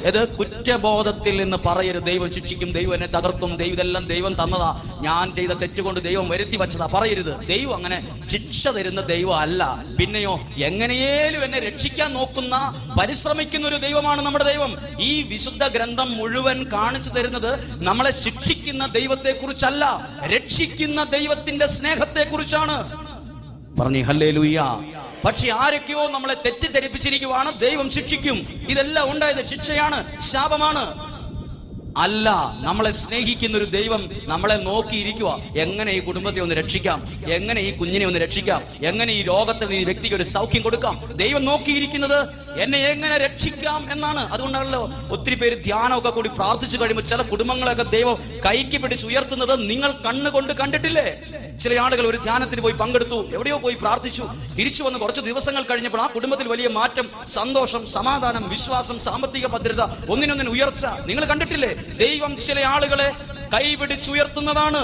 ഇത് കുറ്റബോധത്തിൽ നിന്ന് പറയരുത്. ദൈവം ശിക്ഷിക്കും, ദൈവം എന്നെ തകർക്കും, ഇതെല്ലാം ദൈവം തന്നതാ, ഞാൻ ചെയ്ത തെറ്റുകൊണ്ട് ദൈവം വരുത്തി വച്ചതാ പറയരുത്. ദൈവം അങ്ങനെ ശിക്ഷ തരുന്ന ദൈവം അല്ല. പിന്നെയോ എങ്ങനെയേലും എന്നെ രക്ഷിക്കാൻ നോക്കുന്ന, പരിശ്രമിക്കുന്ന ഒരു ദൈവമാണ് നമ്മുടെ ദൈവം. ഈ വിശുദ്ധ ഗ്രന്ഥം മുഴുവൻ കാണിച്ചു തരുന്നത് നമ്മളെ ശിക്ഷിക്കുന്ന ദൈവത്തെ കുറിച്ചല്ല, രക്ഷിക്കുന്ന ദൈവത്തിന്റെ സ്നേഹത്തെ കുറിച്ചാണ്. പറഞ്ഞു ഹല്ലേലൂയ. പക്ഷെ ആരൊക്കെയോ നമ്മളെ തെറ്റിദ്ധരിപ്പിച്ചിരിക്കുവാണ്, ദൈവം ശിക്ഷിക്കും, ഇതെല്ലാം ഉണ്ടായത് ശിക്ഷയാണ്, ശാപമാണ്. അല്ല, നമ്മളെ സ്നേഹിക്കുന്ന ഒരു ദൈവം നമ്മളെ നോക്കിയിരിക്കുക. എങ്ങനെ ഈ കുടുംബത്തെ ഒന്ന് രക്ഷിക്കാം, എങ്ങനെ ഈ കുഞ്ഞിനെ ഒന്ന് രക്ഷിക്കാം, എങ്ങനെ ഈ രോഗത്തിൽ ഈ വ്യക്തിക്ക് ഒരു സൗഖ്യം കൊടുക്കാം. ദൈവം നോക്കിയിരിക്കുന്നത് എന്നെ എങ്ങനെ രക്ഷിക്കാം എന്നാണ്. അതുകൊണ്ടാണല്ലോ ഒത്തിരി പേര് ധ്യാനമൊക്കെ കൂടി പ്രാർത്ഥിച്ചു കഴിയുമ്പോൾ ചില കുടുംബങ്ങളൊക്കെ ദൈവം കൈക്ക് പിടിച്ച് ഉയർത്തുന്നത് നിങ്ങൾ കണ്ണുകൊണ്ട് കണ്ടിട്ടില്ലേ? ചില ആളുകൾ ഒരു ധ്യാനത്തിന് പോയി പങ്കെടുത്തു, എവിടെയോ പോയി പ്രാർത്ഥിച്ചു, തിരിച്ചു വന്ന് കുറച്ച് ദിവസങ്ങൾ കഴിഞ്ഞപ്പോൾ ആ കുടുംബത്തിൽ വലിയ മാറ്റം, സന്തോഷം, സമാധാനം, വിശ്വാസം, സാമ്പത്തിക ഭദ്രത, ഒന്നിനൊന്നിന് ഉയർച്ച. നിങ്ങൾ കണ്ടിട്ടില്ലേ? ദൈവം ചില ആളുകളെ കൈപിടിച്ചുയർത്തുന്നതാണ്.